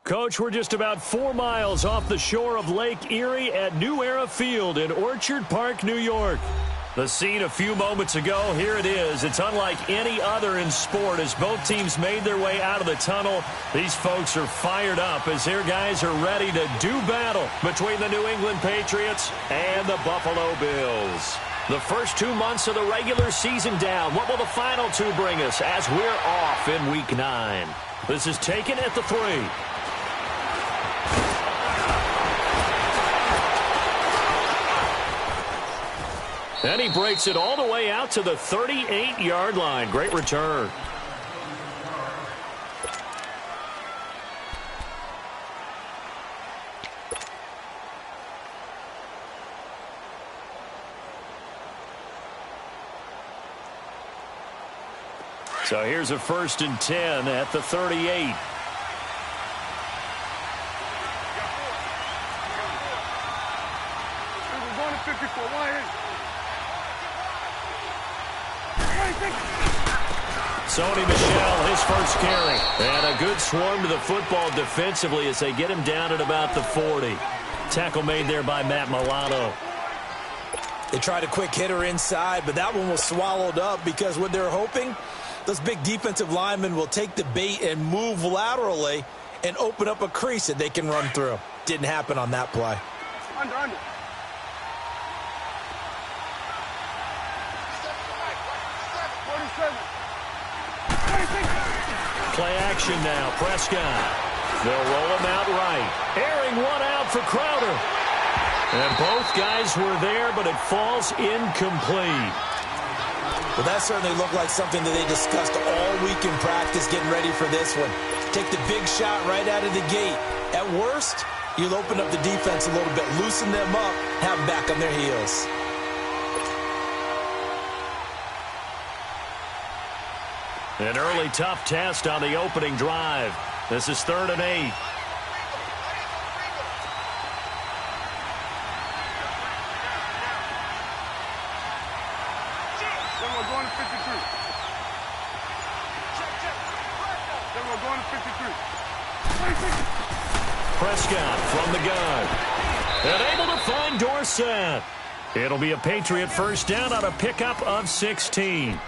Coach, we're just about 4 miles off the shore of Lake Erie at New Era Field in Orchard Park, New York. The scene a few moments ago, here it is. It's unlike any other in sport as both teams made their way out of the tunnel. These folks are fired up as their guys are ready to do battle between the New England Patriots and the Buffalo Bills. The first 2 months of the regular season down. What will the final 2 bring us as we're off in Week 9? This is taken at the 3. And he breaks it all the way out to the 38-yard line. Great return. So here's a 1st and 10 at the 38. Sony Michel, his first carry. And a good swarm to the football defensively as they get him down at about the 40. Tackle made there by Matt Milano. They tried a quick hitter inside, but that one was swallowed up because what they're hoping, those big defensive linemen will take the bait and move laterally and open up a crease that they can run through. Didn't happen on that play. Under. Play action now. Prescott. They'll roll him out right. Airing one out for Crowder. And both guys were there, but it falls incomplete. Well, that certainly looked like something that they discussed all week in practice getting ready for this one. Take the big shot right out of the gate. At worst, you'll open up the defense a little bit, loosen them up, have them back on their heels. An early tough test on the opening drive. This is 3rd and 8. Then we're going to 53. Then we're going to 53. Prescott from the gun. And able to find Dorsett. It'll be a Patriot first down on a pickup of 16.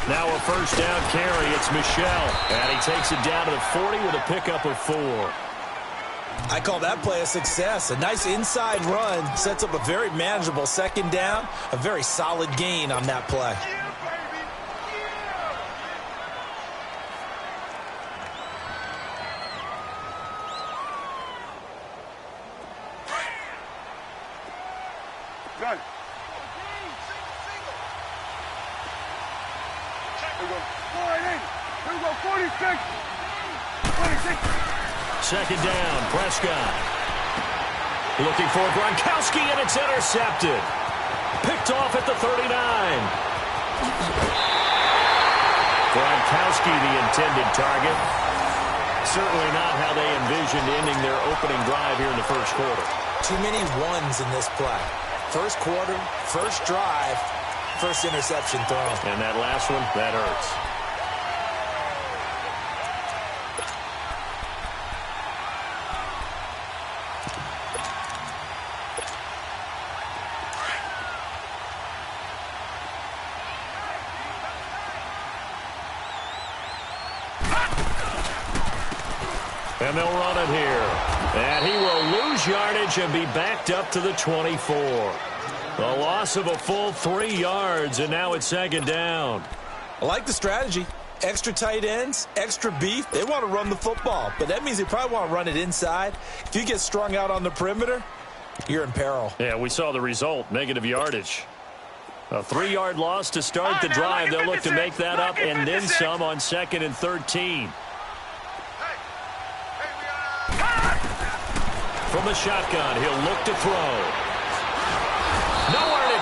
Now a first down carry. It's Michel. And he takes it down to the 40 with a pickup of 4. I call that play a success. A nice inside run sets up a very manageable 2nd down. A very solid gain on that play. Done. Here we go. 46. 26. 2nd down, Prescott. Looking for Gronkowski, and it's intercepted. Picked off at the 39. Gronkowski, the intended target. Certainly not how they envisioned ending their opening drive here in the first quarter. Too many ones in this play. First quarter, first drive, first interception thrown. And that last one, that hurts. And they'll run it here. And he will lose yardage and be backed up to the 24. A loss of a full 3 yards, and now it's 2nd down. I like the strategy. Extra tight ends, extra beef. They want to run the football, but that means they probably want to run it inside. If you get strung out on the perimeter, you're in peril. Yeah, we saw the result, negative yardage. A 3-yard loss to start the drive. They'll look to make that up and then some on 2nd and 13. From the shotgun, he'll look to throw.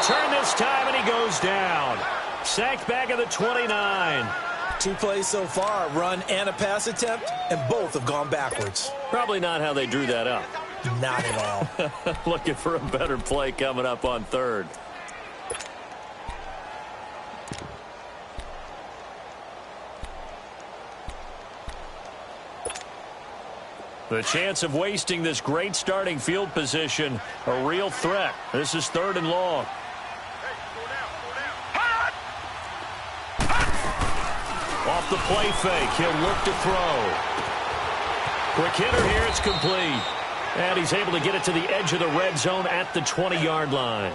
return this time, and he goes down. Sacked back at the 29. 2 plays so far, a run and a pass attempt, and both have gone backwards. Probably not how they drew that up. Not at all. Looking for a better play coming up on third. The chance of wasting this great starting field position, a real threat. This is 3rd and long. Off the play fake, he'll look to throw. Quick hitter here, it's complete. And he's able to get it to the edge of the red zone at the 20-yard line.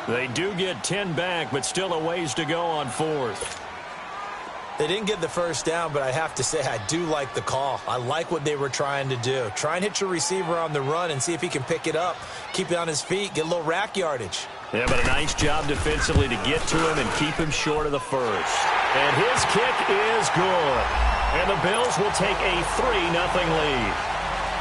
They do get 10 back, but still a ways to go on 4th. They didn't get the first down, but I have to say I do like the call. I like what they were trying to do. Try and hit your receiver on the run and see if he can pick it up. Keep it on his feet, get a little rack yardage. Yeah, but a nice job defensively to get to him and keep him short of the first. And his kick is good. And the Bills will take a 3-0 lead.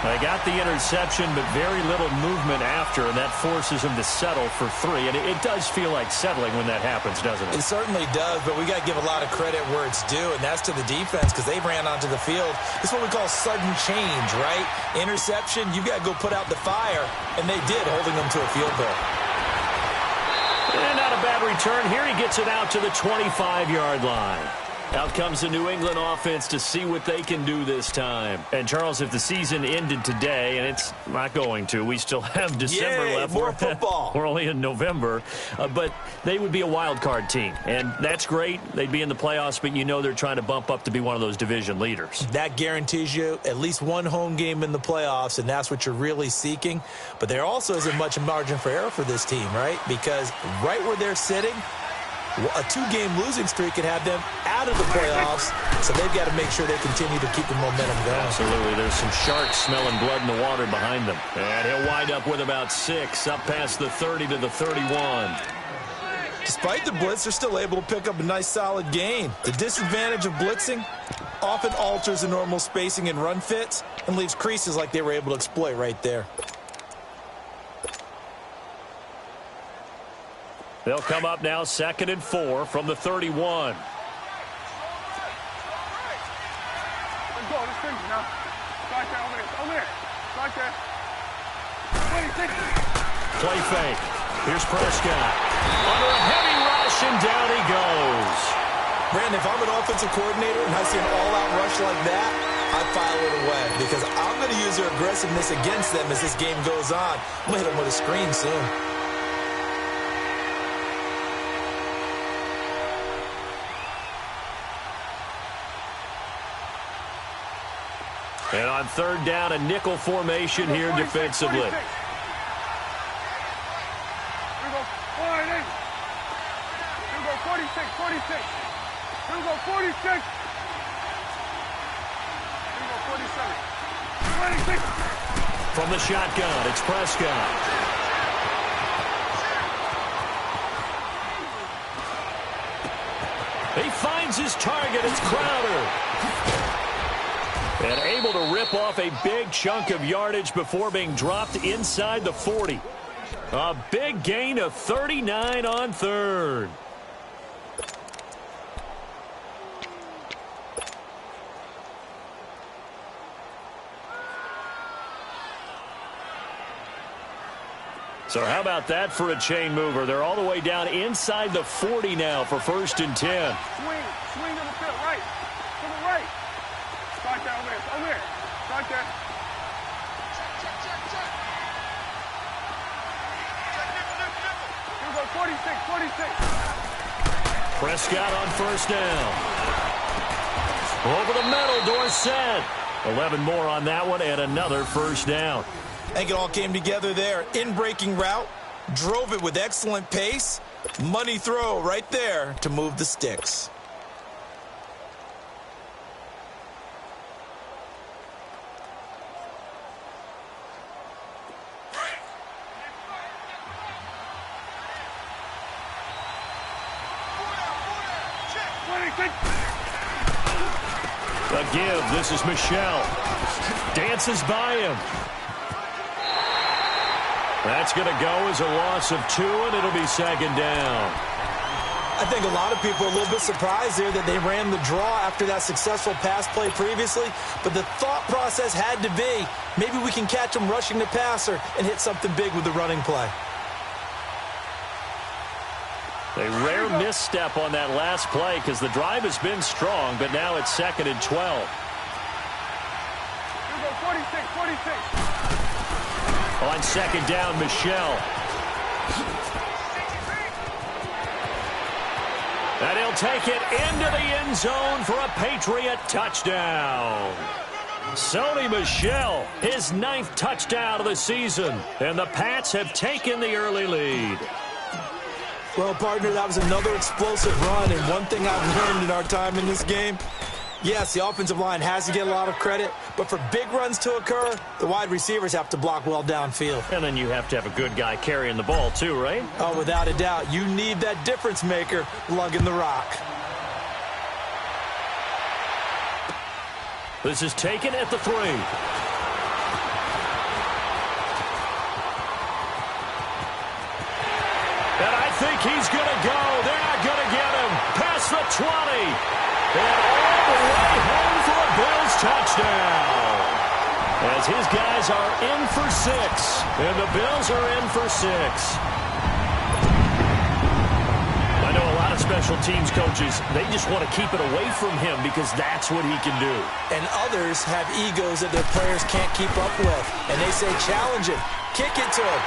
They got the interception, but very little movement after, and that forces him to settle for 3. And it does feel like settling when that happens, doesn't it? It certainly does, but we got to give a lot of credit where it's due, and that's to the defense because they ran onto the field. This is what we call sudden change, right? Interception, you got to go put out the fire, and they did, holding them to a field goal. And not a bad return. Here he gets it out to the 25-yard line. Out comes the New England offense to see what they can do this time. And, Charles, if the season ended today, and it's not going to, we still have December left. More football. We're only in November. But they would be a wild card team. And that's great. They'd be in the playoffs, but you know they're trying to bump up to be one of those division leaders. That guarantees you at least one home game in the playoffs, and that's what you're really seeking. But there also isn't much margin for error for this team, right? Because right where they're sitting, a 2-game losing streak could have them out of the playoffs, so they've got to make sure they continue to keep the momentum going. Absolutely. There's some sharks smelling blood in the water behind them. And he'll wind up with about 6, up past the 30 to the 31. Despite the blitz, they're still able to pick up a nice, solid gain. The disadvantage of blitzing often alters the normal spacing and run fits and leaves creases like they were able to exploit right there. They'll come up now 2nd and 4 from the 31. Let's go. Let's finish now. Start there. Over there. Start there. 26. Play fake. Here's Prescott. Under a heavy rush, and down he goes. Brandon, if I'm an offensive coordinator and I see an all-out rush like that, I file it away because I'm going to use their aggressiveness against them as this game goes on. I'm going to hit them with a screen soon. And on 3rd down, a nickel formation here defensively. 46. Here we go. 46. Here we go. 46. Here we go. 47. 26. From the shotgun, it's Prescott. He finds his target. It's Crowder. And able to rip off a big chunk of yardage before being dropped inside the 40. A big gain of 39 on 3rd. So how about that for a chain mover? They're all the way down inside the 40 now for 1st and 10. Swing to the field. Right. To the right. Start there. Over there. Start there. Here we go. 46. Prescott on 1st down. Over the middle, Dorsett. 11 more on that one, and another 1st down. I think it all came together there. In-breaking route, drove it with excellent pace. Money throw right there to move the sticks. A give. This is Michelle. Dances by him. That's going to go as a loss of 2, and it'll be second down. I think a lot of people are a little bit surprised there that they ran the draw after that successful pass play previously, but the thought process had to be, maybe we can catch them rushing the passer and hit something big with the running play. A rare misstep on that last play because the drive has been strong, but now it's second and 12. Here we go, 46. On second down, Michelle. And he'll take it into the end zone for a Patriot touchdown. Sony Michel, his 9th touchdown of the season. And the Pats have taken the early lead. Well, partner, that was another explosive run. And one thing I've learned in our time in this game, yes, the offensive line has to get a lot of credit, but for big runs to occur, the wide receivers have to block well downfield. And then you have to have a good guy carrying the ball too, right? Oh, without a doubt. You need that difference maker lugging the rock. This is taken at the 3. And I think he's going to go. They're not going to get him. Past the 20. And all the way home for a Bills touchdown. As his guys are in for 6. And the Bills are in for 6. I know a lot of special teams coaches, they just want to keep it away from him because that's what he can do. And others have egos that their players can't keep up with. And they say, challenge him. Kick it to him.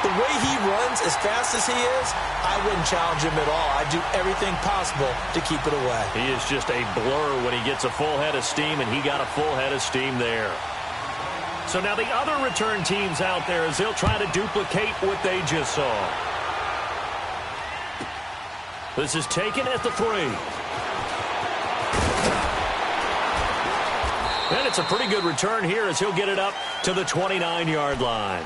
The way he runs as fast as he is, I wouldn't challenge him at all. I'd do everything possible to keep it away. He is just a blur when he gets a full head of steam, and he got a full head of steam there. So now the other return teams out there as they'll try to duplicate what they just saw. This is taken at the 3. And it's a pretty good return here as he'll get it up to the 29-yard line.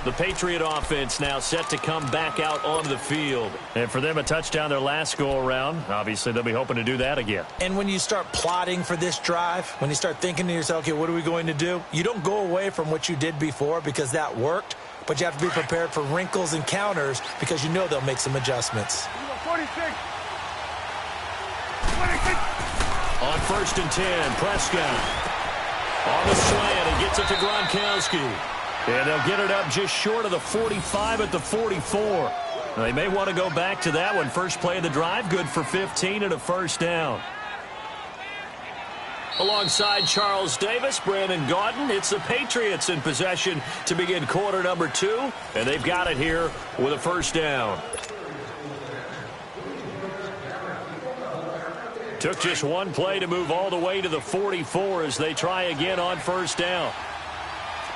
The Patriot offense now set to come back out onto the field. And for them, a touchdown their last go-around. Obviously, they'll be hoping to do that again. And when you start plotting for this drive, when you start thinking to yourself, okay, what are we going to do? You don't go away from what you did before because that worked, but you have to be prepared for wrinkles and counters because you know they'll make some adjustments. 46. On 1st and 10, Prescott. On the slant, and gets it to Gronkowski. And they'll get it up just short of the 45 at the 44. Now, they may want to go back to that one. First play of the drive, good for 15 and a first down. Alongside Charles Davis, Brandon Gaudin, it's the Patriots in possession to begin quarter number 2. And they've got it here with a first down. Took just one play to move all the way to the 44 as they try again on first down.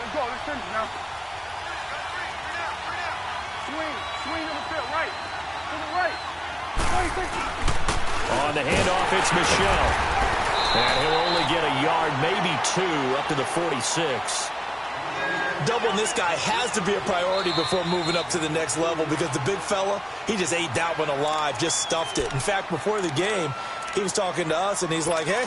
Let's go. Let's finish now. Swing on the field. Right. To the right. 26. On the handoff, it's Michel. And he'll only get a yard, maybe 2, up to the 46. Doubling this guy has to be a priority before moving up to the next level because the big fella, he just ate that one alive, just stuffed it. In fact, before the game, he was talking to us, and he's like, hey,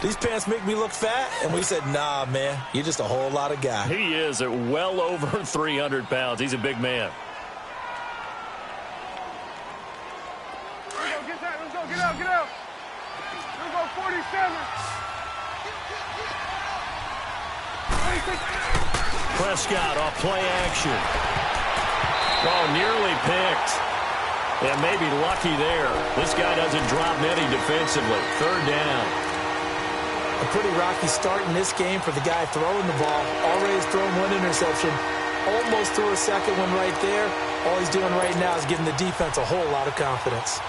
these pants make me look fat? And we said, nah, man, you're just a whole lot of guy. He is at well over 300 pounds. He's a big man. Let's go, get that. Let's go, get out, get out. Let's go, 47. 26. Prescott off play action. Oh, nearly picked. And maybe lucky there. This guy doesn't drop many defensively. Third down. A pretty rocky start in this game for the guy throwing the ball. Already has thrown one interception. Almost threw a second one right there. All he's doing right now is giving the defense a whole lot of confidence.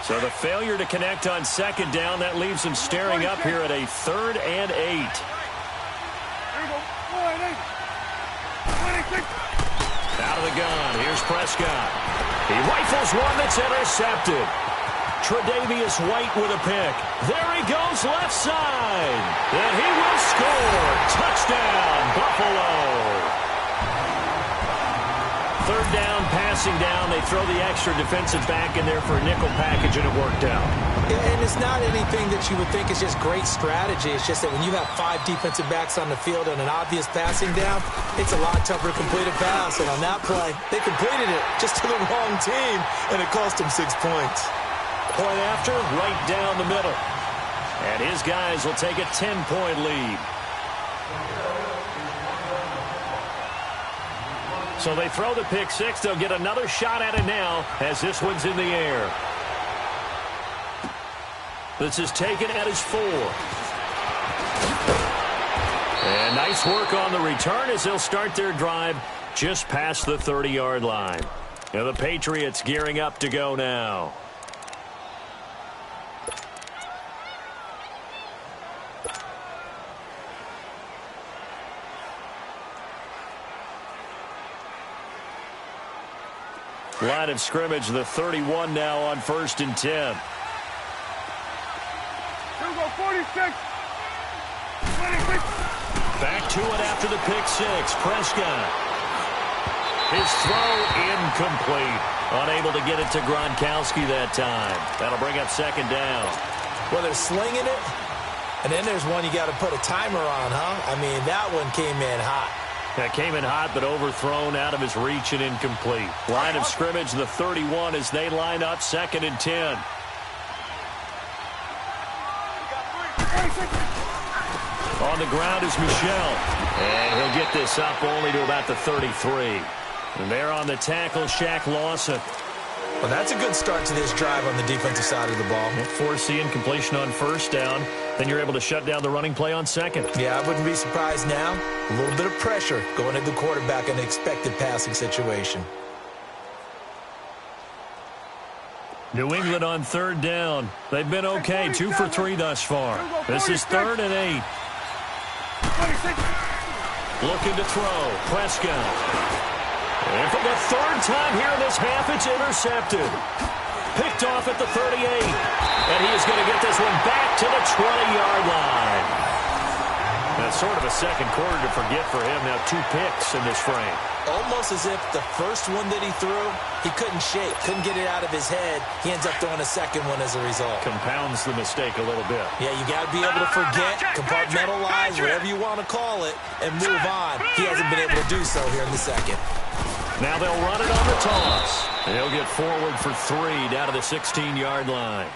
So the failure to connect on second down, that leaves him staring up here at a 3rd and 8. There you go. 26. Out of the gun, here's Prescott. He rifles one that's intercepted. Tre'Davious White with a pick. There he goes left side. And he will score. Touchdown, Buffalo. 3rd down, passing down. They throw the extra defensive back in there for a nickel package, and it worked out. And it's not anything that you would think is just great strategy. It's just that when you have 5 defensive backs on the field and an obvious passing down, it's a lot tougher to complete a pass. And on that play, they completed it just to the wrong team, and it cost them 6 points. Point after, right down the middle. And his guys will take a 10-point lead. So they throw the pick six. They'll get another shot at it now as this one's in the air. This is taken at his 4. And nice work on the return as they'll start their drive just past the 30-yard line. Now the Patriots gearing up to go now. Line of scrimmage, the 31 now on 1st and 10. Here we go, 46. 26. Back to it after the pick six. Prescott. His throw incomplete. Unable to get it to Gronkowski that time. That'll bring up 2nd down. Well, they're slinging it, and then there's one you got to put a timer on, huh? I mean, that one came in hot. That came in hot, but overthrown out of his reach and incomplete. Line of scrimmage, the 31 as they line up 2nd and 10. On the ground is Michel. And he'll get this up only to about the 33. And there on the tackle, Shaq Lawson. Well, that's a good start to this drive on the defensive side of the ball. Forcing completion on 1st down. Then you're able to shut down the running play on 2nd. Yeah, I wouldn't be surprised now. A little bit of pressure going at the quarterback in an expected passing situation. New England on 3rd down. They've been okay, 2 for 3 thus far. This is 3rd and 8. 26. Looking to throw. Prescott. And for the 3rd time here in this half, it's intercepted. Picked off at the 38. And he is going to get this one back to the 20-yard line. That's sort of a second quarter to forget for him. Now 2 picks in this frame. Almost as if the first one that he threw, he couldn't shake, couldn't get it out of his head. He ends up throwing a second one as a result. Compounds the mistake a little bit. Yeah, you got to be able to forget, compartmentalize, whatever you want to call it, and move on. He hasn't been able to do so here in the second. Now they'll run it on the toss. They'll get forward for 3 down to the 16-yard line.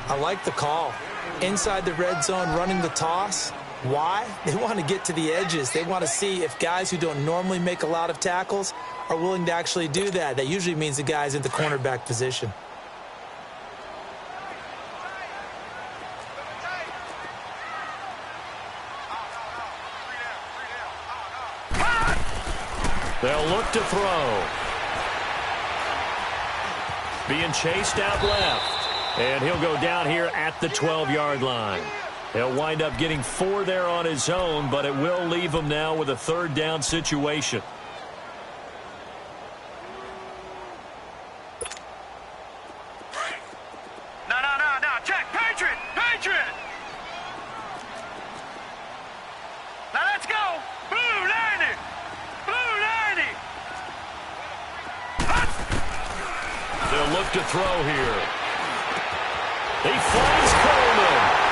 I like the call. Inside the red zone, running the toss. Why? They want to get to the edges. They want to see if guys who don't normally make a lot of tackles are willing to actually do that. That usually means the guy's in the cornerback position. They'll look to throw. Being chased out left. And he'll go down here at the 12-yard line. He'll wind up getting 4 there on his own, but it will leave him now with a 3rd down situation. No. Check. Patriot. Now let's go. Blue 90. They'll look to throw here. He finds Coleman.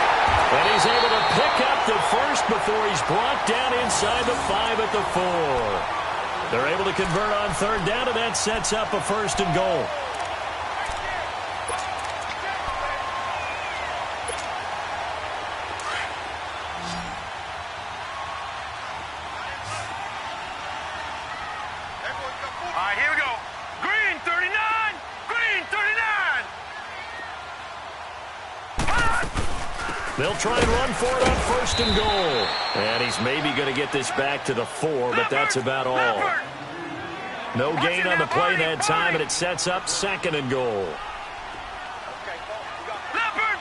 And he's able to pick up the first before he's brought down inside the 5 at the 4. They're able to convert on 3rd down, and that sets up a 1st and goal. All right, here we go. Green 39. They'll try and run for it on 1st and goal. And he's maybe going to get this back to the 4, but that's about all. No gain on the play that time, and it sets up 2nd and goal. Leopard.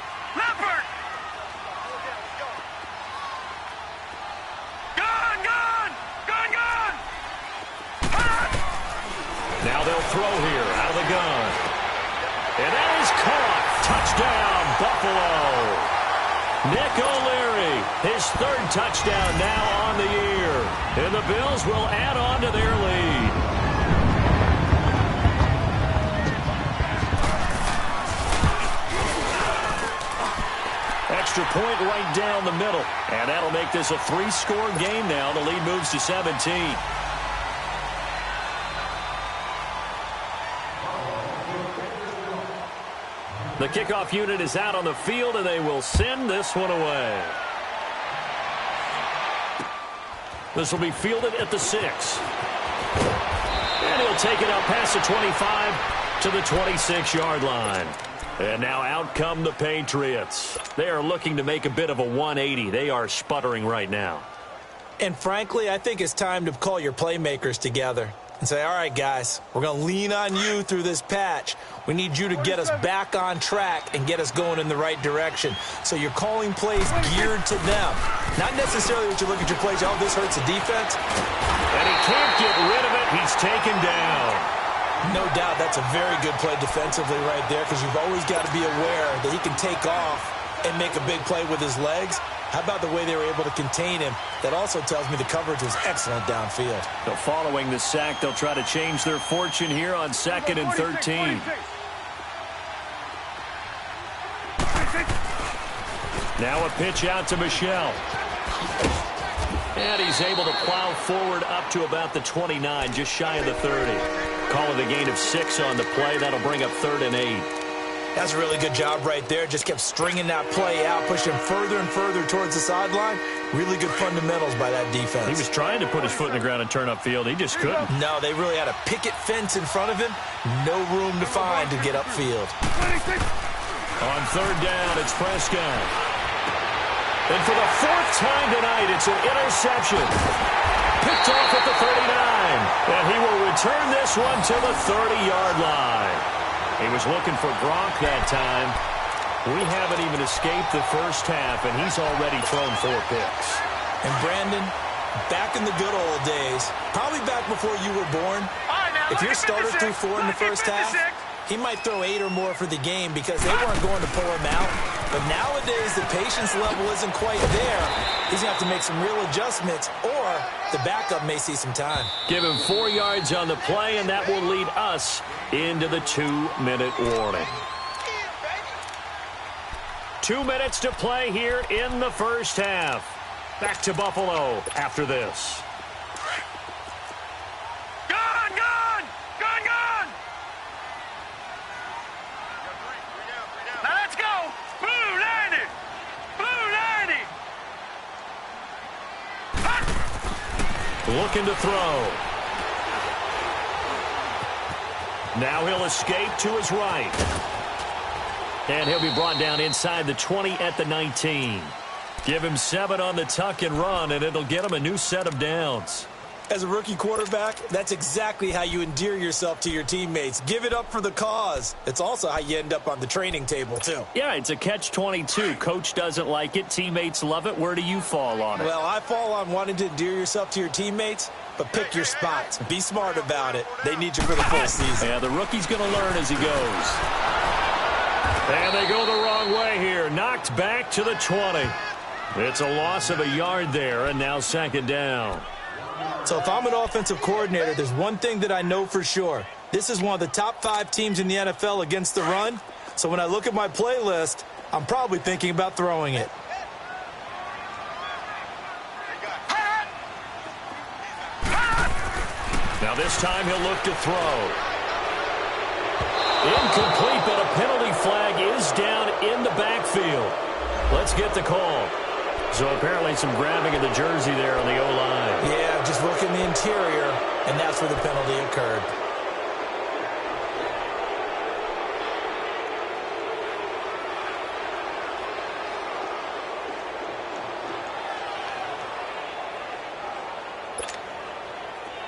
Gun. Now they'll throw here out of the gun. And that is caught. Touchdown, Buffalo. Nick O'Leary, his 3rd touchdown now on the year. And the Bills will add on to their lead. extra point right down the middle. And that'll make this a 3-score game now. The lead moves to 17. The kickoff unit is out on the field, and they will send this one away. This will be fielded at the 6. And he'll take it out past the 25 to the 26-yard line. And now out come the Patriots. They are looking to make a bit of a 180. They are sputtering right now. And frankly, I think it's time to call your playmakers together and say, all right, guys, we're going to lean on you through this patch. We need you to get us back on track and get us going in the right direction. So you're calling plays geared to them. Not necessarily what you look at your plays, oh, this hurts the defense. And he can't get rid of it. He's taken down. No doubt that's a very good play defensively right there, because you've always got to be aware that he can take off and make a big play with his legs. How about the way they were able to contain him? That also tells me the coverage was excellent downfield. So following the sack, they'll try to change their fortune here on 2nd and 13. Now a pitch out to Michel. And he's able to plow forward up to about the 29, just shy of the 30. Call it a gain of 6 on the play. That'll bring up 3rd and 8. That's a really good job right there. Just kept stringing that play out, pushing further and further towards the sideline. Really good fundamentals by that defense. He was trying to put his foot in the ground and turn upfield. He just couldn't. No, they really had a picket fence in front of him. No room to find to get upfield. On 3rd down, it's Prescott. And for the 4th time tonight, it's an interception. Picked off at the 39. And he will return this one to the 30-yard line. He was looking for Gronk that time. We haven't even escaped the first half, and he's already thrown 4 picks. And Brandon, back in the good old days, probably back before you were born, if your starter threw 4 in the first half, he might throw 8 or more for the game because they weren't going to pull him out. But nowadays, the patience level isn't quite there. He's going to have to make some real adjustments, or the backup may see some time. Give him 4 yards on the play, and that will lead us into the 2-minute warning. 2 minutes to play here in the first half. Back to Buffalo after this. Looking to throw. Now he'll escape to his right. And he'll be brought down inside the 20 at the 19. Give him 7 on the tuck and run, and it'll get him a new set of downs. As a rookie quarterback, that's exactly how you endear yourself to your teammates. Give it up for the cause. It's also how you end up on the training table, too. Yeah, it's a catch-22. Coach doesn't like it. Teammates love it. Where do you fall on it? Well, I fall on wanting to endear yourself to your teammates, but pick your spots. Be smart about it. They need you for the full season. Yeah, the rookie's going to learn as he goes. And they go the wrong way here. Knocked back to the 20. It's a loss of a yard there, and now 2nd down. So if I'm an offensive coordinator, there's one thing that I know for sure. This is one of the top 5 teams in the NFL against the run. So when I look at my playlist, I'm probably thinking about throwing it. Now this time he'll look to throw. Incomplete, but a penalty flag is down in the backfield. Let's get the call. So apparently some grabbing of the jersey there on the O-line. Yeah, just look in the interior, and that's where the penalty occurred.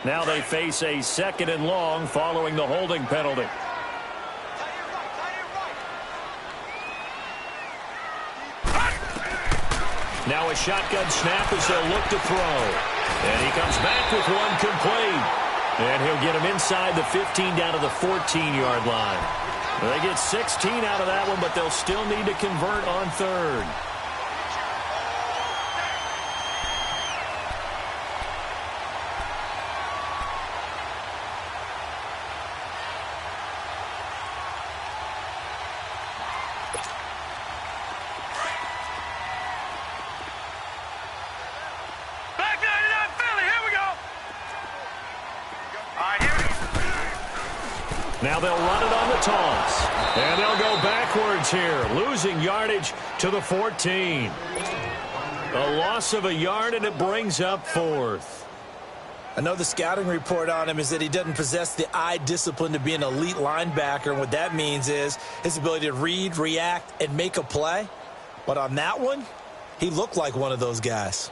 Now they face a 2nd and long following the holding penalty. Now a shotgun snap as they'll look to throw. And he comes back with one complete. And he'll get him inside the 15 down to the 14-yard line. They get 16 out of that one, but they'll still need to convert on 3rd. Now they'll run it on the toss. And they'll go backwards here, losing yardage to the 14. A loss of a yard, and it brings up 4th. I know the scouting report on him is that he doesn't possess the eye discipline to be an elite linebacker, and what that means is his ability to read, react, and make a play. But on that one, he looked like one of those guys.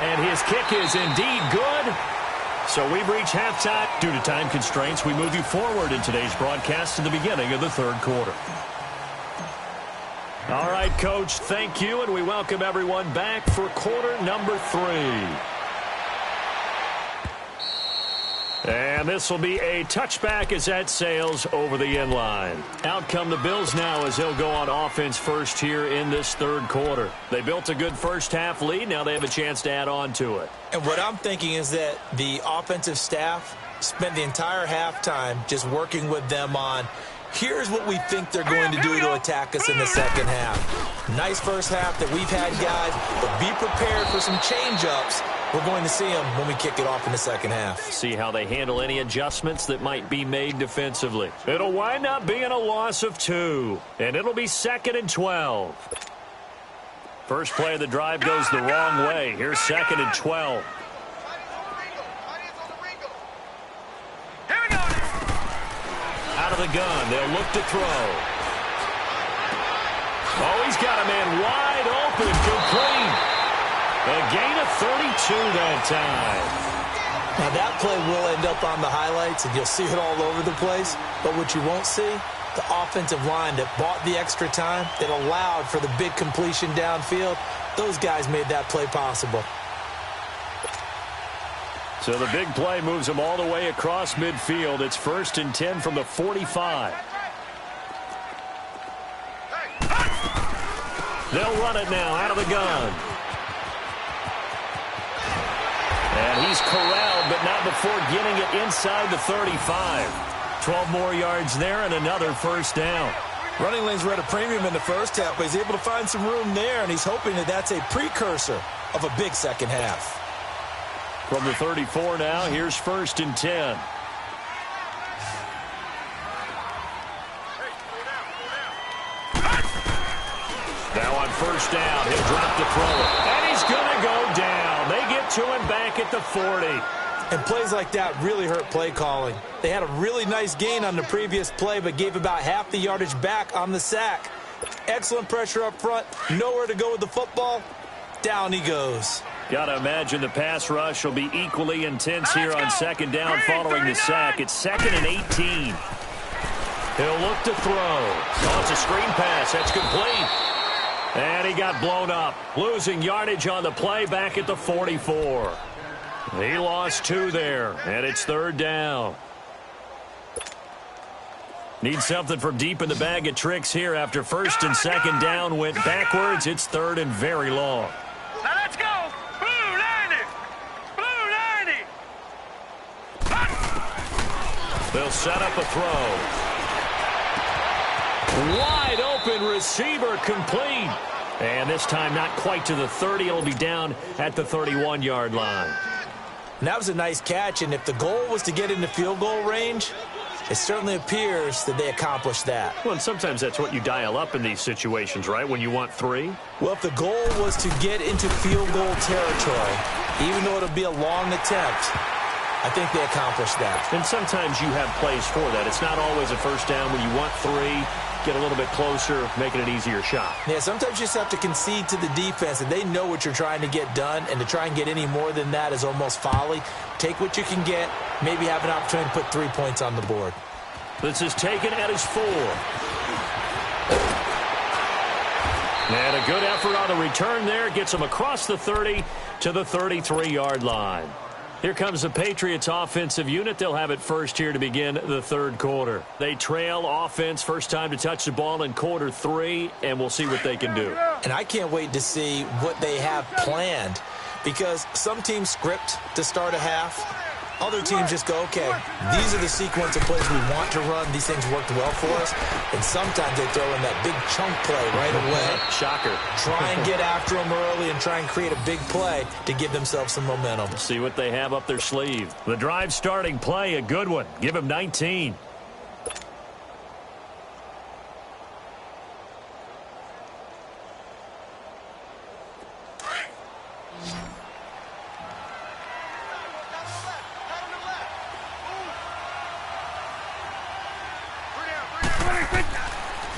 And his kick is indeed good. So we've reached halftime. Due to time constraints, we move you forward in today's broadcast to the beginning of the 3rd quarter. All right, Coach, thank you, and we welcome everyone back for quarter number 3. And this will be a touchback as that sails over the end line. Out come the Bills now as they'll go on offense first here in this 3rd quarter. They built a good first-half lead. Now they have a chance to add on to it. And what I'm thinking is that the offensive staff spent the entire halftime just working with them on, here's what we think they're going to do to attack us in the second half. Nice first half that we've had, guys, but be prepared for some change-ups. We're going to see them when we kick it off in the second half. See how they handle any adjustments that might be made defensively. It'll wind up being a loss of 2, and it'll be 2nd and 12. First play of the drive goes the wrong way. Here's 2nd and 12. Out of the gun, they'll look to throw. Oh, he's got a man wide open, complete. A gain of 32 that time. Now that play will end up on the highlights, and you'll see it all over the place. But what you won't see, the offensive line that bought the extra time, that allowed for the big completion downfield, those guys made that play possible. So the big play moves them all the way across midfield. It's 1st and 10 from the 45. They'll run it now out of the gun. And he's corralled, but not before getting it inside the 35. 12 more yards there and another first down. Running lanes were at a premium in the first half, but he's able to find some room there, and he's hoping that that's a precursor of a big second half. From the 34 now, here's 1st and 10. Now on first down, he'll drop to throw it. And he's going to go down. They get to him back at the 40. And plays like that really hurt play calling. They had a really nice gain on the previous play, but gave about half the yardage back on the sack. Excellent pressure up front. Nowhere to go with the football. Down he goes. Got to imagine the pass rush will be equally intense here on 2nd down following the sack. It's 2nd and 18. He'll look to throw. Oh, it's a screen pass. That's complete. And he got blown up. Losing yardage on the play back at the 44. He lost 2 there, and it's 3rd down. Need something from deep in the bag of tricks here after 1st and 2nd down went backwards. It's 3rd and very long. Now let's go. Blue 90. Blue 90. They'll set up a throw. Wide open receiver complete. And this time not quite to the 30. It'll be down at the 31-yard line. And that was a nice catch, and if the goal was to get into field goal range, it certainly appears that they accomplished that. Well, and sometimes that's what you dial up in these situations, right, when you want 3? Well, if the goal was to get into field goal territory, even though it'll be a long attempt, I think they accomplished that. And sometimes you have plays for that. It's not always a first down when you want 3. Get a little bit closer, making an easier shot. Yeah, sometimes you just have to concede to the defense, and they know what you're trying to get done, and to try and get any more than that is almost folly. Take what you can get, maybe have an opportunity to put 3 points on the board. This is taken at his 4. And a good effort on the return there. Gets him across the 30 to the 33-yard line. Here comes the Patriots offensive unit. They'll have it first here to begin the 3rd quarter. They trail offense, first time to touch the ball in quarter 3, and we'll see what they can do. And I can't wait to see what they have planned, because some teams script to start a half, Other teams just go, okay, these are the sequence of plays we want to run. These things worked well for us. And sometimes they throw in that big chunk play right away. Shocker. Try and get after them early and try and create a big play to give themselves some momentum. See what they have up their sleeve. The drive starting play, a good one. Give him 19.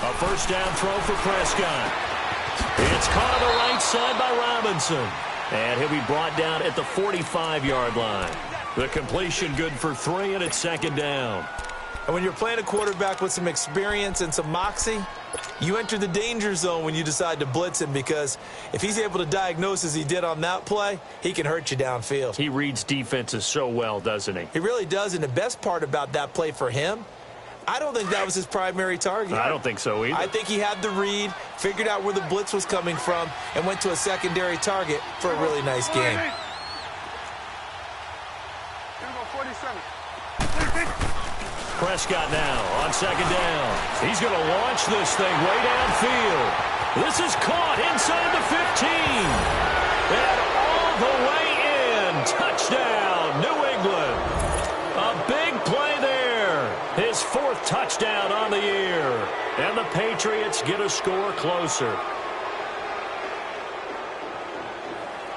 A first down throw for Prescott. It's caught on the right side by Robinson. And he'll be brought down at the 45-yard line. The completion good for 3, and it's second down. And when you're playing a quarterback with some experience and some moxie, you enter the danger zone when you decide to blitz him, because if he's able to diagnose as he did on that play, he can hurt you downfield. He reads defenses so well, doesn't he? He really does, and the best part about that play for him, I don't think that was his primary target. I don't think so either. I think he had the read, figured out where the blitz was coming from, and went to a secondary target for a really nice game. Here we go, 47. Prescott now on second down. He's going to launch this thing way downfield. This is caught inside the 15. And all the way in. Touchdown, New England. A big play there. His 4th touchdown on the year. And the Patriots get a score closer.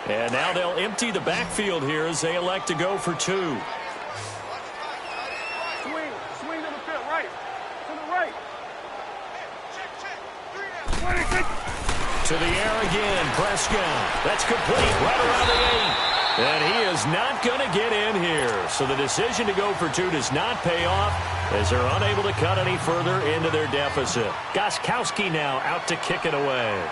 And now they'll empty the backfield here as they elect to go for 2. Swing to the pit, right. To the right. To the air again, Prescott. That's complete right around the 8. And he is not going to get in here. So the decision to go for 2 does not pay off as they're unable to cut any further into their deficit. Gostkowski now out to kick it away.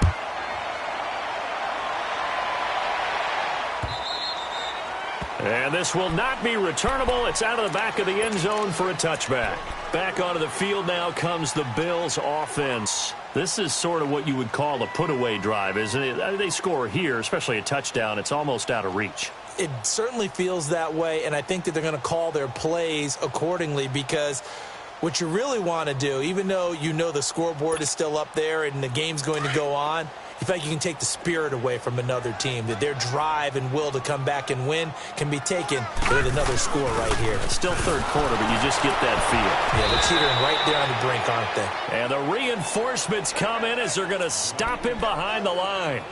And this will not be returnable. It's out of the back of the end zone for a touchback. Back onto the field now comes the Bills offense. This is sort of what you would call a put-away drive, isn't it? They score here, especially a touchdown. It's almost out of reach. It certainly feels that way, and I think that they're going to call their plays accordingly, because what you really want to do, even though you know the scoreboard is still up there and the game's going to go on, you feel like you can take the spirit away from another team, that their drive and will to come back and win can be taken with another score right here. It's still third quarter, but you just get that feel. Yeah, they're teetering right there on the brink, aren't they? And the reinforcements come in as they're going to stop him behind the line.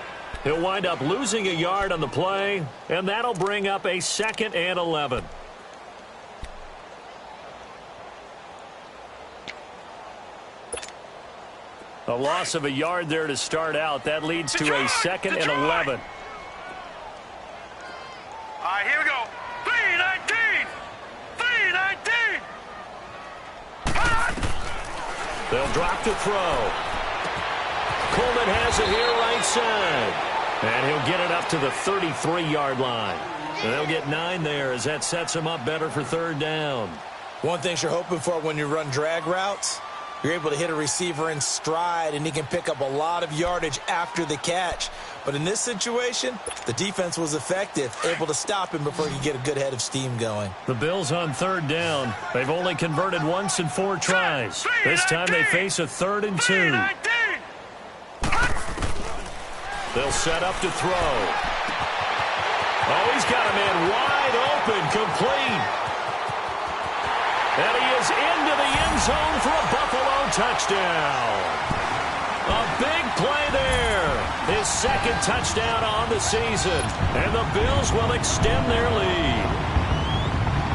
He'll wind up losing a yard on the play, and that'll bring up a 2nd and 11. A loss of a yard there to start out. That leads to a 2nd and 11. All right, here we go. 3-19. 3-19. They'll drop to throw. Coleman has it here right side. And he'll get it up to the 33-yard line. And they'll get 9 there as that sets him up better for 3rd down. One thing you're hoping for when you run drag routes, you're able to hit a receiver in stride, and he can pick up a lot of yardage after the catch. But in this situation, the defense was effective, able to stop him before he could get a good head of steam going. The Bills on 3rd down. They've only converted once in 4 tries. This time they face a 3rd and 2. They'll set up to throw. Oh, he's got a man wide open, complete. And he is into the end zone for a Buffalo touchdown. A big play there. His 2nd touchdown on the season. And the Bills will extend their lead.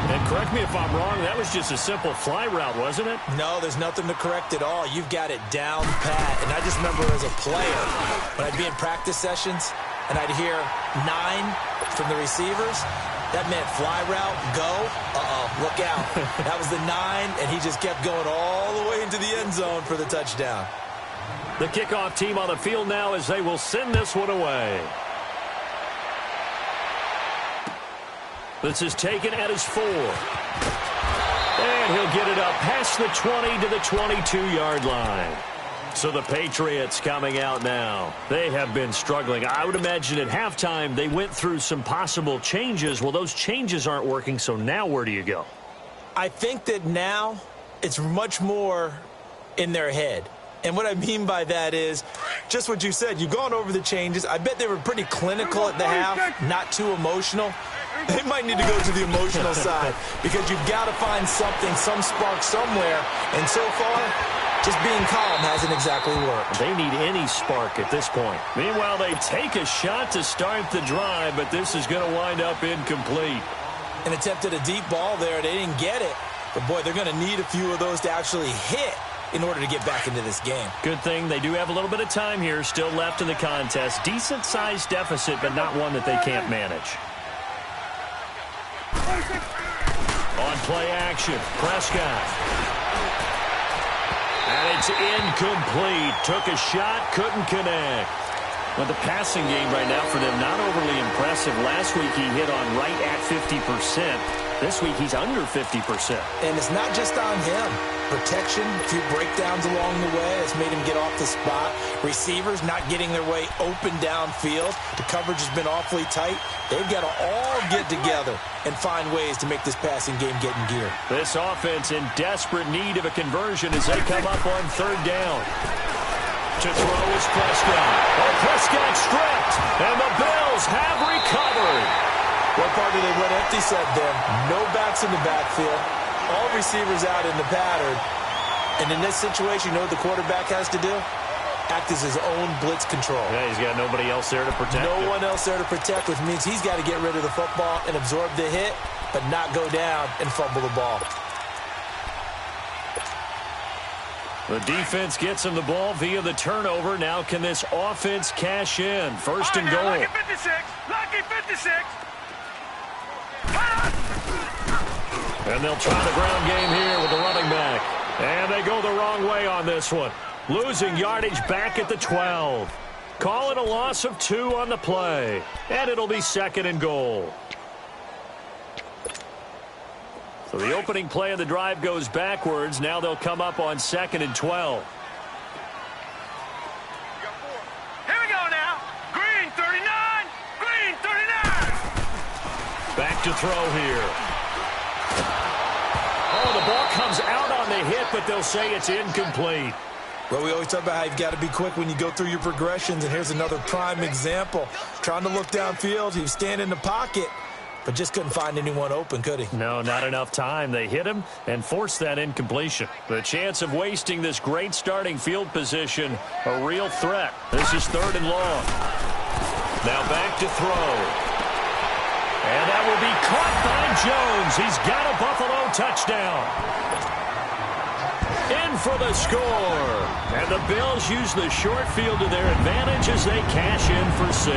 And correct me if I'm wrong, that was just a simple fly route, wasn't it? No, there's nothing to correct at all. You've got it down pat. And I just remember as a player, when I'd be in practice sessions and I'd hear 9 from the receivers, that meant fly route, go, look out. That was the 9, and he just kept going all the way into the end zone for the touchdown. The kickoff team on the field now as they will send this one away. This is taken at his 4. And he'll get it up past the 20 to the 22-yard line. So the Patriots coming out now. They have been struggling. I would imagine at halftime they went through some possible changes. Well, those changes aren't working, so now where do you go? I think that now it's much more in their head. And what I mean by that is just what you said. You've gone over the changes. I bet they were pretty clinical at the half, not too emotional. They might need to go to the emotional side because you've got to find something, some spark somewhere. And so far, just being calm hasn't exactly worked. They need any spark at this point. Meanwhile, they take a shot to start the drive, but this is going to wind up incomplete. An attempt at a deep ball there. They didn't get it. But, boy, they're going to need a few of those to actually hit in order to get back into this game. Good thing they do have a little bit of time here still left in the contest. Decent-sized deficit, but not one that they can't manage. On play action, Prescott. And it's incomplete. Took a shot, couldn't connect. Well, the passing game right now for them, not overly impressive. Last week he hit on right at 50%. This week he's under 50%. And it's not just on him. Protection, a few breakdowns along the way has made him get off the spot. Receivers not getting their way open downfield. The coverage has been awfully tight. They've got to all get together and find ways to make this passing game get in gear. This offense in desperate need of a conversion as they come up on third down. To throw is Prescott. Oh, Prescott stripped, and the Bills have recovered. What part of they went empty set then? No backs in the backfield. All receivers out in the pattern. And in this situation, you know what the quarterback has to do? Act as his own blitz control. Yeah, he's got nobody else there to protect. No one else there to protect, which means he's got to get rid of the football and absorb the hit, but not go down and fumble the ball. The defense gets him the ball via the turnover. Now can this offense cash in? First and goal. Lucky 56. Lucky 56. And they'll try the ground game here with the running back. And they go the wrong way on this one. Losing yardage back at the 12. Call it a loss of 2 on the play. And it'll be second and goal. So the opening play of the drive goes backwards. Now they'll come up on second and 12. Here we go now. Green 39. Green 39. Back to throw here. Oh, the ball comes out on the hit, but they'll say it's incomplete. Well, we always talk about how you've got to be quick when you go through your progressions, and here's another prime example. Trying to look downfield, he was standing in the pocket, but just couldn't find anyone open, could he? No, not enough time. They hit him and forced that incompletion. The chance of wasting this great starting field position, a real threat. This is third and long. Now back to throw. And that will be caught by Jones. He's got a Buffalo touchdown. In for the score. And the Bills use the short field to their advantage as they cash in for 6.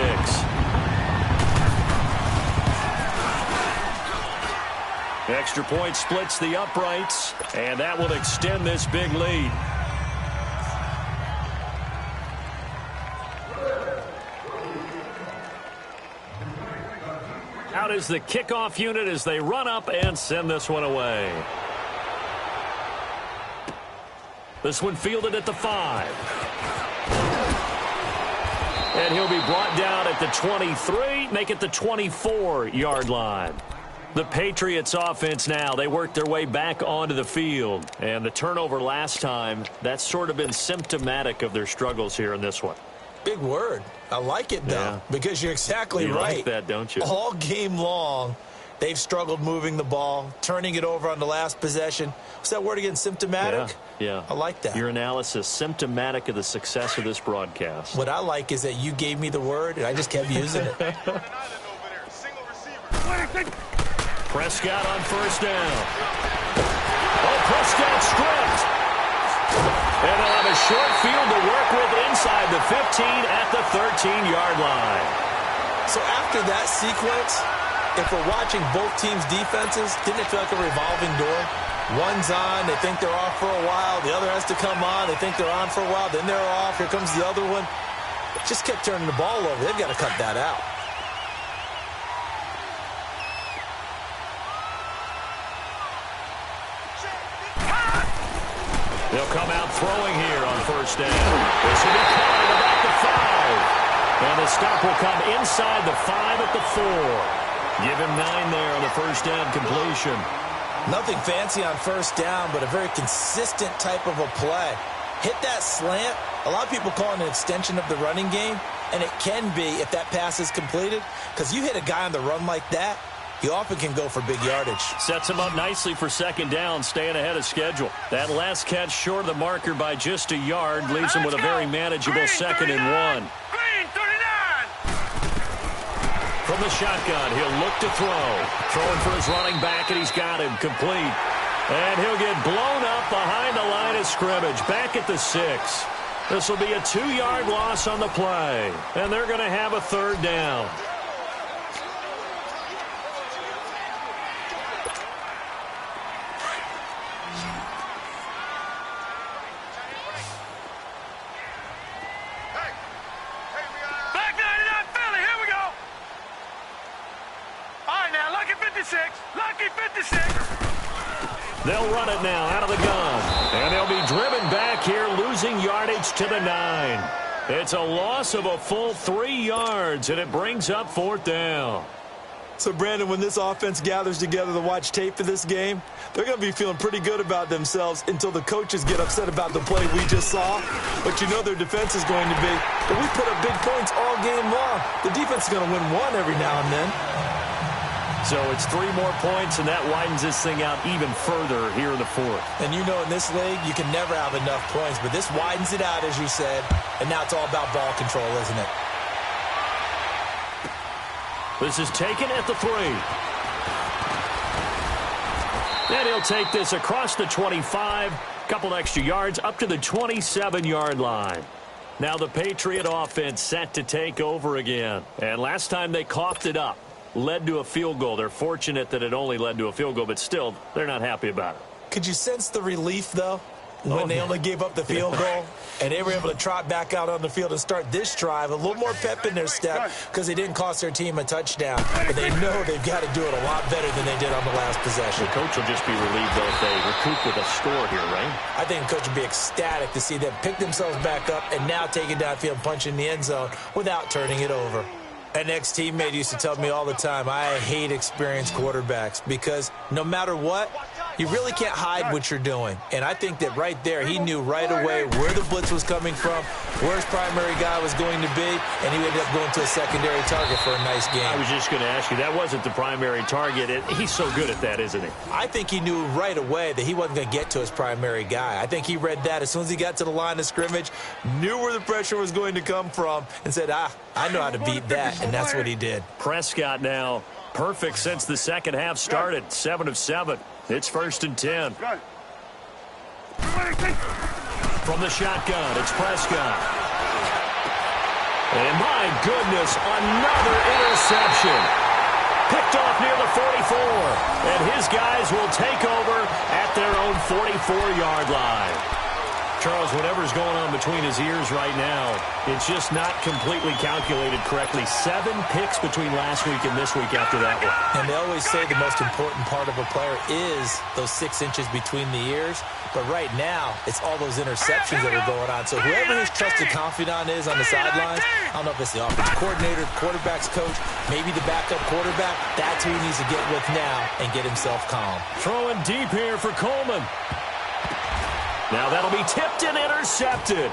Extra point splits the uprights, and that will extend this big lead. Out is the kickoff unit as they run up and send this one away. This one fielded at the 5. And he'll be brought down at the 23, make it the 24-yard line. The Patriots offense now, they work their way back onto the field. And the turnover last time, that's sort of been symptomatic of their struggles here in this one. Big word. I like it, though, because you're exactly right. You like that, don't you? All game long, they've struggled moving the ball, turning it over on the last possession. What's that word again, symptomatic? Yeah. I like that. Your analysis, symptomatic of the success of this broadcast. What I like is that you gave me the word, and I just kept using it. Prescott on first down. Oh, Prescott stripped. And they'll have a short field to work with inside the 15 at the 13-yard line. So after that sequence, if we're watching both teams' defenses, didn't it feel like a revolving door? One's on, they think they're off for a while. The other has to come on, they think they're on for a while. Then they're off, here comes the other one. Just kept turning the ball over. They've got to cut that out. They'll come out throwing here on first down. This will be caught at about the 5. And the stop will come inside the 5 at the 4. Give him 9 there on the first down completion. Nothing fancy on first down, but a very consistent type of a play. Hit that slant. A lot of people call it an extension of the running game, and it can be if that pass is completed, because you hit a guy on the run like that, he often can go for big yardage. Sets him up nicely for second down, staying ahead of schedule. That last catch short of the marker by just a yard leaves him with a very manageable second and 1. Green 39. From the shotgun, he'll look to throw. Throwing for his running back, and he's got him complete. And he'll get blown up behind the line of scrimmage, back at the 6. This will be a 2-yard loss on the play, and they're going to have a third down. Back 99 Philly, here we go. All right, now, lucky 56. Lucky 56. They'll run it now out of the gun. And they'll be driven back here, losing yardage to the 9. It's a loss of a full 3 yards, and it brings up fourth down. So, Brandon, when this offense gathers together to watch tape for this game, they're going to be feeling pretty good about themselves until the coaches get upset about the play we just saw. But you know their defense is going to be, if we put up big points all game long, the defense is going to win one every now and then. So it's 3 more points, and that widens this thing out even further here in the fourth. And you know in this league, you can never have enough points, but this widens it out, as you said, and now it's all about ball control, isn't it? This is taken at the 3. And he'll take this across the 25, couple extra yards, up to the 27-yard line. Now the Patriot offense set to take over again. And last time they coughed it up. Led to a field goal. They're fortunate that it only led to a field goal, but still, they're not happy about it. Could you sense the relief, though, when they only gave up the field goal and they were able to trot back out on the field and start this drive? A little more pep in their step because they didn't cost their team a touchdown. But they know they've got to do it a lot better than they did on the last possession. The coach will just be relieved, though, if they recoup with a score here, right? I think the coach would be ecstatic to see them pick themselves back up and now take it downfield and punch in the end zone without turning it over. An ex-teammate used to tell me all the time, I hate experienced quarterbacks because no matter what, you really can't hide what you're doing. And I think that right there, he knew right away where the blitz was coming from, where his primary guy was going to be, and he ended up going to a secondary target for a nice game. I was just going to ask you, that wasn't the primary target. He's so good at that, isn't he? I think he knew right away that he wasn't going to get to his primary guy. I think he read that as soon as he got to the line of scrimmage, knew where the pressure was going to come from, and said, I know how to beat that, and that's what he did. Prescott now perfect since the second half started, 7 of 7. It's 1st and 10. From the shotgun, it's Prescott. And my goodness, another interception. Picked off near the 44. And his guys will take over at their own 44-yard line. Charles, whatever's going on between his ears right now, it's just not completely calculated correctly. 7 picks between last week and this week after that one. And they always say the most important part of a player is those 6 inches between the ears. But right now, it's all those interceptions that are going on. So whoever his trusted confidant is on the sidelines, I don't know if it's the offensive coordinator, the quarterback's coach, maybe the backup quarterback, that's who he needs to get with now and get himself calm. Throwing deep here for Coleman. Now that'll be tipped and intercepted.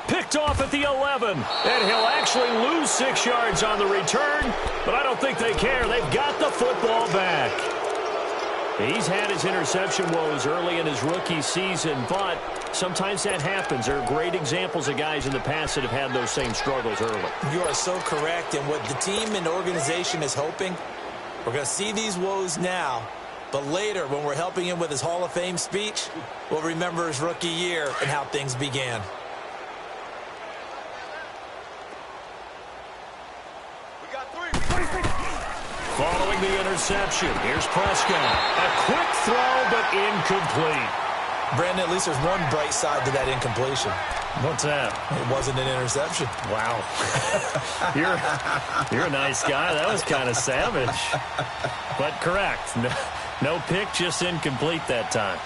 Picked off at the 11. And he'll actually lose 6 yards on the return, but I don't think they care. They've got the football back. He's had his interception woes early in his rookie season, but sometimes that happens. There are great examples of guys in the past that have had those same struggles early. You are so correct, and what the team and organization is hoping, we're going to see these woes now. But later, when we're helping him with his Hall of Fame speech, we'll remember his rookie year and how things began. We got 3. Following the interception, here's Prescott. A quick throw, but incomplete. Brandon, at least there's one bright side to that incompletion. What's that? It wasn't an interception. Wow. You're a nice guy. That was kind of savage. But correct. No pick, just incomplete that time.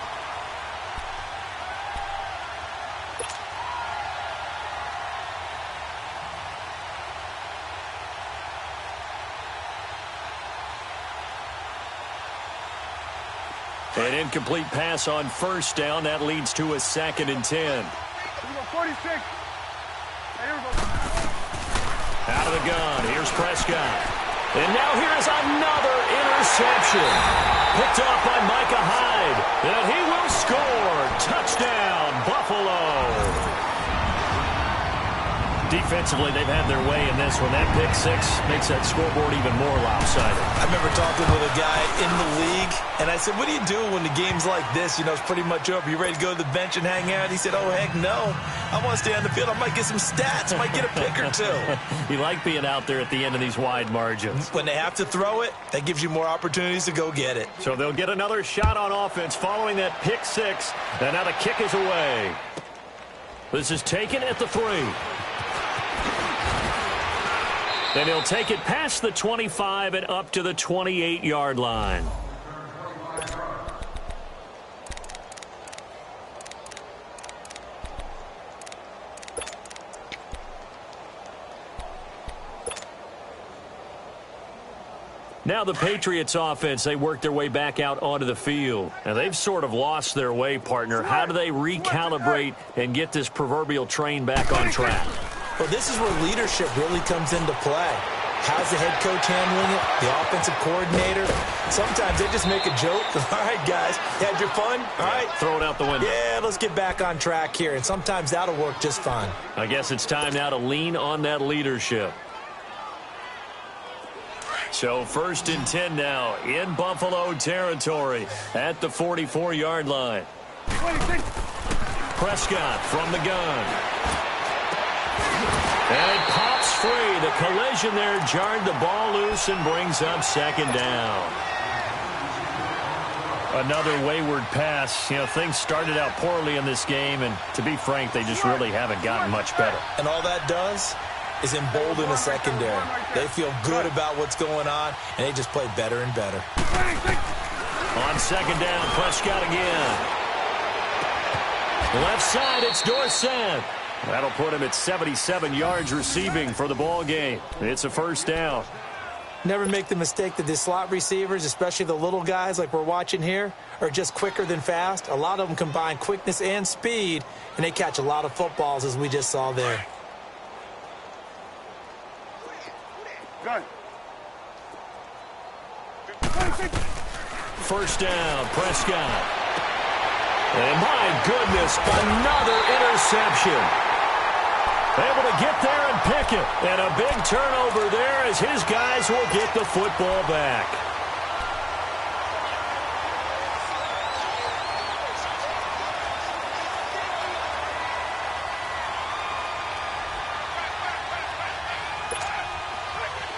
An incomplete pass on first down. That leads to a 2nd and 10. Here we go, 46. Hey, here we go. Out of the gun, here's Prescott. And now here's another interception. Picked off by Micah Hyde. And he will score. Touchdown, Buffalo. Defensively, they've had their way in this one. That pick six makes that scoreboard even more lopsided. I remember talking with a guy in the league, and I said, what do you do when the game's like this? You know, it's pretty much over. You ready to go to the bench and hang out? He said, oh, heck no. I want to stay on the field. I might get some stats. I might get a pick or two. You like being out there at the end of these wide margins. When they have to throw it, that gives you more opportunities to go get it. So they'll get another shot on offense following that pick six. And now the kick is away. This is taken at the 3. Then he'll take it past the 25 and up to the 28-yard line. Now the Patriots offense, they work their way back out onto the field. Now they've sort of lost their way, partner. How do they recalibrate and get this proverbial train back on track? Well, this is where leadership really comes into play. How's the head coach handling it? The offensive coordinator? Sometimes they just make a joke. All right, guys, you had your fun? All right. Throw it out the window. Yeah, let's get back on track here. And sometimes that'll work just fine. I guess it's time now to lean on that leadership. So 1st and 10 now in Buffalo territory at the 44-yard line. Prescott from the gun. And it pops free. The collision there jarred the ball loose and brings up 2nd down. Another wayward pass. You know, things started out poorly in this game, and to be frank, they just really haven't gotten much better. And all that does is embolden the secondary. They feel good about what's going on, and they just play better and better. On 2nd down, Prescott again. Left side, it's Dorsett. That'll put him at 77 yards receiving for the ball game. It's a 1st down. Never make the mistake that the slot receivers, especially the little guys like we're watching here, are just quicker than fast. A lot of them combine quickness and speed, and they catch a lot of footballs, as we just saw there. Good. 1st down, Prescott. And my goodness, another interception. Able to get there and pick it. And a big turnover there as his guys will get the football back.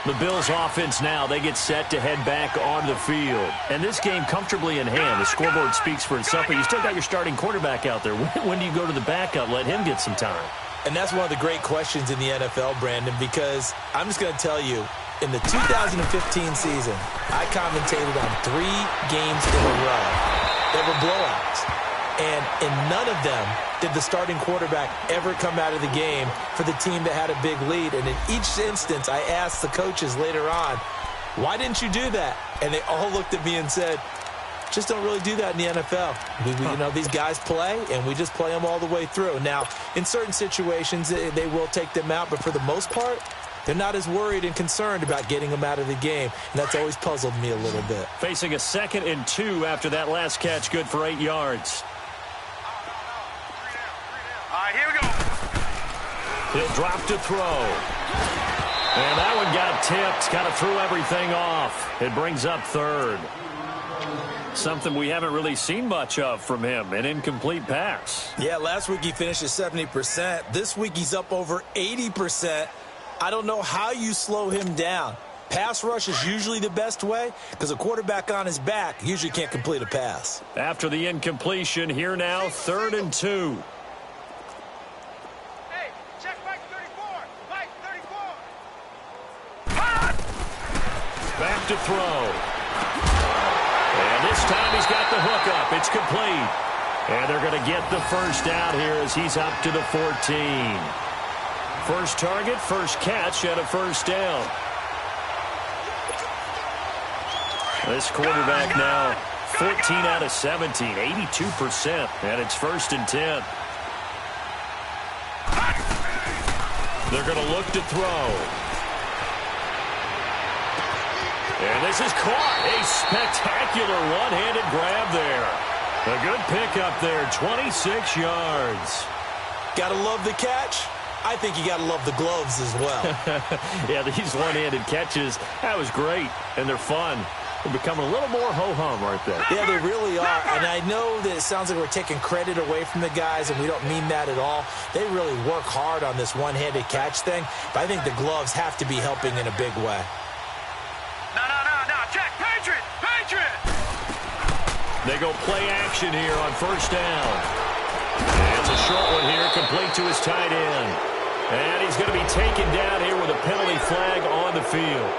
The Bills offense now, they get set to head back on the field. And this game comfortably in hand. The scoreboard speaks for itself, but you still got your starting quarterback out there. When do you go to the backup? Let him get some time. And that's one of the great questions in the NFL, Brandon, because I'm just going to tell you, in the 2015 season, I commentated on 3 games in a row. They were blowouts. And in none of them did the starting quarterback ever come out of the game for the team that had a big lead. And in each instance, I asked the coaches later on, why didn't you do that? And they all looked at me and said, just don't really do that in the NFL. You know, these guys play, and we just play them all the way through. Now, in certain situations, they will take them out, but for the most part, they're not as worried and concerned about getting them out of the game, and that's always puzzled me a little bit. Facing a 2nd and 2 after that last catch, good for 8 yards. All right, here we go. He'll drop to throw. And that one got tipped, kind of threw everything off. It brings up 3rd. Something we haven't really seen much of from him, an incomplete pass. Yeah, last week he finished at 70%. This week he's up over 80%. I don't know how you slow him down. Pass rush is usually the best way because a quarterback on his back usually can't complete a pass. After the incompletion, here now, 3rd and 2. Hey, check Mike 34. Mike 34. Back to throw. And this time he's got the hook up. It's complete. And they're going to get the 1st down here as he's up to the 14. First target, first catch, and a 1st down. This quarterback now 14 out of 17, 82%, and it's 1st and 10. They're going to look to throw. And this is caught. A spectacular one-handed grab there. A good pickup there, 26 yards. Got to love the catch. I think you got to love the gloves as well. Yeah, these one-handed catches, that was great, and they're fun. They're becoming a little more ho-hum, aren't they? Yeah, they really are. And I know that it sounds like we're taking credit away from the guys, and we don't mean that at all. They really work hard on this one-handed catch thing, but I think the gloves have to be helping in a big way. No, check, Patriot! They go play action here on 1st down. And it's a short one here, complete to his tight end. And he's going to be taken down here with a penalty flag on the field.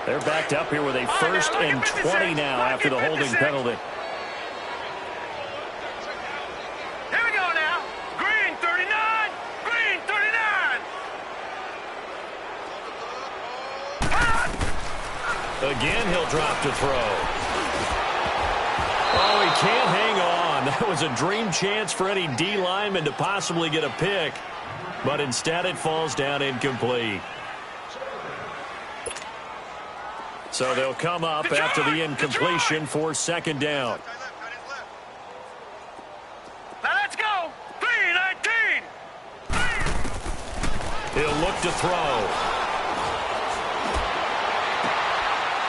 They're backed up here with a 1st and 20 now after the holding penalty. Here we go now. Green 39. Again, he'll drop to throw. Oh, he can't hang on. That was a dream chance for any D lineman to possibly get a pick, but instead it falls down incomplete. So they'll come up after the incompletion for 2nd down. Now let's go. 3-19. He'll look to throw.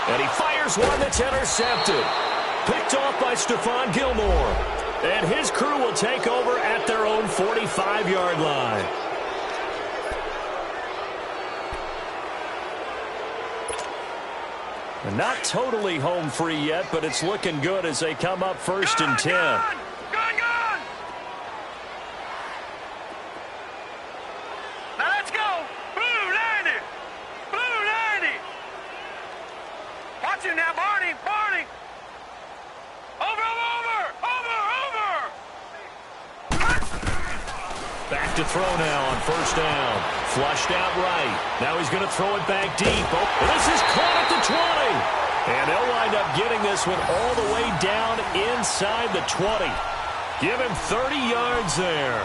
And he fires one that's intercepted. Picked off by Stephon Gilmore. And his crew will take over at their own 45-yard line. And not totally home free yet, but it's looking good as they come up 1st and 10. Gone. Now let's go. Blue 90. Watch him now, Barney. Over. Back to throw now on 1st down. Flushed out right. Now he's going to throw it back deep. Oh, this is caught at the 20. And they'll wind up getting this one all the way down inside the 20. Give him 30 yards there.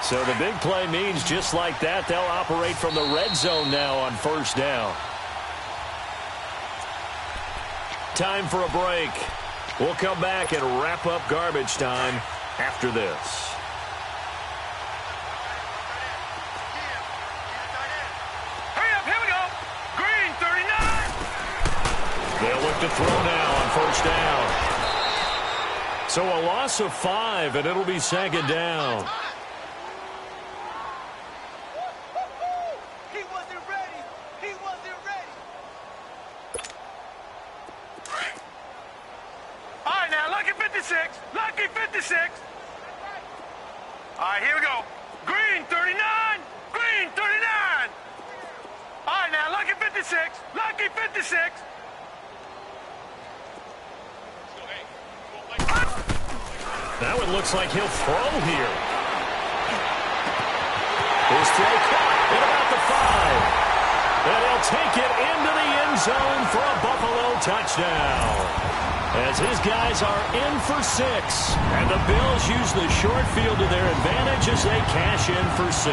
So the big play means just like that, they'll operate from the red zone now on 1st down. Time for a break. We'll come back and wrap up garbage time after this. Hurry up, here we go. Green 39. They'll look to throw now on 1st down. So a loss of 5, and it'll be 2nd down. Lucky 56. All right, here we go. Green 39. All right, now, Lucky 56. Now it looks like he'll throw here. His throw caught at about the 5. And he'll take it into the end zone for a Buffalo touchdown. As his guys are in for 6. And the Bills use the short field to their advantage as they cash in for 6.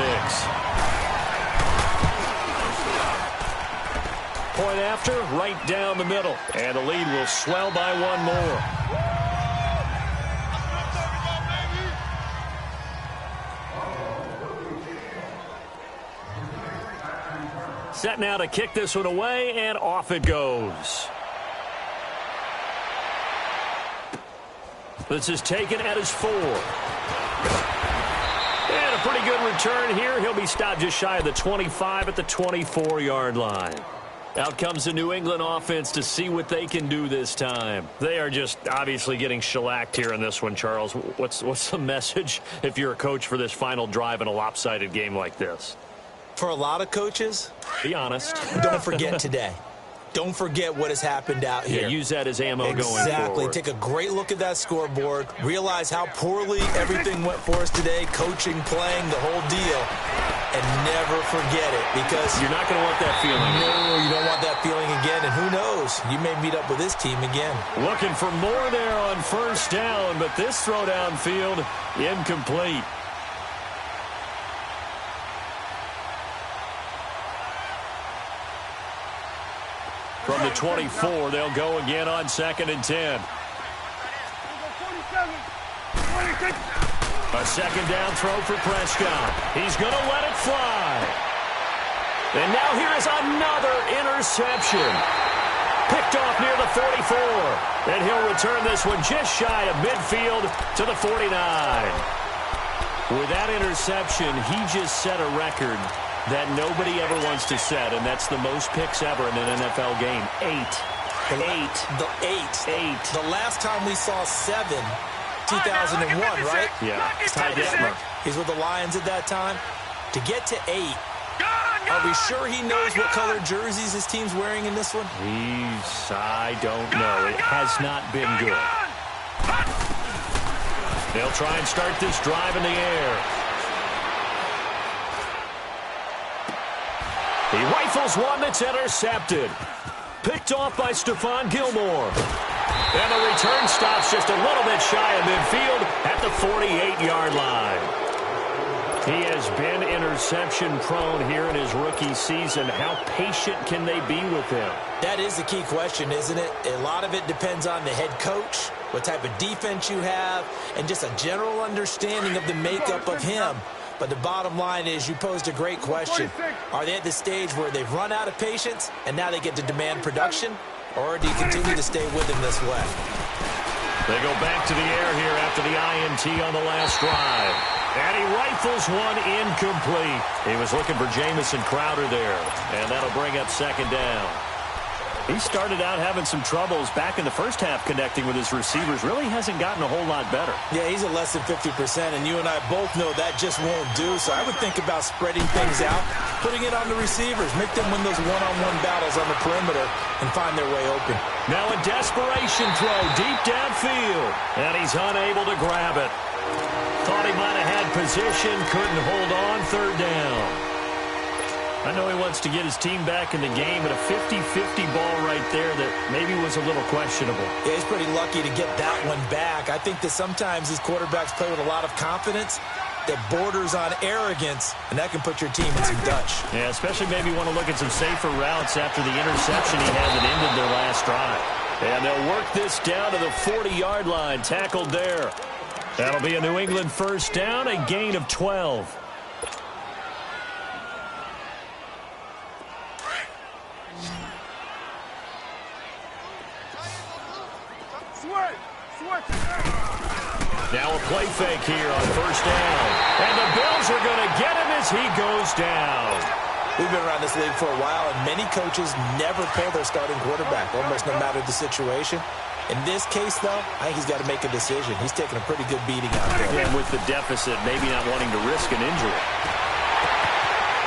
Point after, right down the middle. And the lead will swell by 1 more. Set now to kick this one away, and off it goes. This is taken at his 4. And a pretty good return here. He'll be stopped just shy of the 25 at the 24-yard line. Out comes the New England offense to see what they can do this time. They are just obviously getting shellacked here in this one, Charles. What's the message if you're a coach for this final drive in a lopsided game like this? For a lot of coaches, be honest. don't forget today. don't forget what has happened out here. Yeah, use that as ammo going forward. Exactly. Take a great look at that scoreboard. Realize how poorly everything went for us today, coaching, playing, the whole deal. And never forget it, because you're not going to want that feeling. No, you don't want that feeling again. And who knows? You may meet up with this team again. Looking for more there on first down, but this throw downfield incomplete. From the 24, they'll go again on 2nd and 10. A second down throw for Prescott. He's going to let it fly. And now here is another interception. Picked off near the 44. And he'll return this one just shy of midfield to the 49. With that interception, he just set a record that nobody ever wants to set, and that's the most picks ever in an NFL game. 8. The last time we saw 7, 2001, right? Yeah, Ty Detmer. He's with the Lions at that time. To get to 8, are we sure he knows what color jerseys his team's wearing in this one? I don't know. It has not been good. They'll try and start this drive in the air. He rifles one that's intercepted. Picked off by Stephon Gilmore. And the return stops just a little bit shy of midfield at the 48-yard line. He has been interception-prone here in his rookie season. How patient can they be with him? That is the key question, isn't it? A lot of it depends on the head coach, what type of defense you have, and just a general understanding of the makeup of him. But the bottom line is, you posed a great question. Are they at the stage where they've run out of patience and now they get to demand production? Or do you continue to stay with him this way? They go back to the air here after the INT on the last drive. And he rifles one incomplete. He was looking for Jamison Crowder there. And that'll bring up 2nd down. He started out having some troubles back in the first half connecting with his receivers. Really hasn't gotten a whole lot better. Yeah, he's at less than 50%, and you and I both know that just won't do. So I would think about spreading things out, putting it on the receivers, make them win those one-on-one battles on the perimeter and find their way open. Now a desperation throw deep downfield, and he's unable to grab it. Thought he might have had position, couldn't hold on, 3rd down. I know he wants to get his team back in the game, but a 50-50 ball right there that maybe was a little questionable. Yeah, he's pretty lucky to get that one back. I think that sometimes these quarterbacks play with a lot of confidence that borders on arrogance, and that can put your team in some Dutch. Yeah, especially maybe want to look at some safer routes after the interception he had that ended their last drive. And they'll work this down to the 40-yard line, tackled there. That'll be a New England first down, a gain of 12. Now a play fake here on first down. And the Bills are going to get him as he goes down. We've been around this league for a while, and many coaches never pull their starting quarterback, almost no matter the situation. In this case, though, I think he's got to make a decision. He's taking a pretty good beating out there. And with the deficit, maybe not wanting to risk an injury.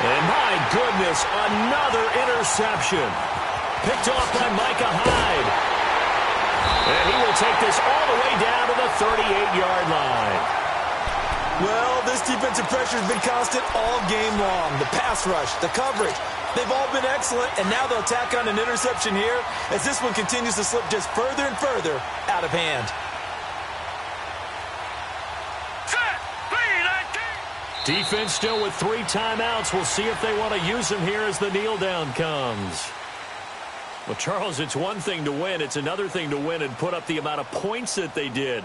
And my goodness, another interception. Picked off by Micah Hyde. And he will take this all the way down to the 38-yard line. Well, this defensive pressure has been constant all game long. The pass rush, the coverage, they've all been excellent, and now they'll tack on an interception here as this one continues to slip just further and further out of hand. Defense still with 3 timeouts. We'll see if they want to use them here as the kneel down comes. Well, Charles, it's one thing to win. It's another thing to win and put up the amount of points that they did.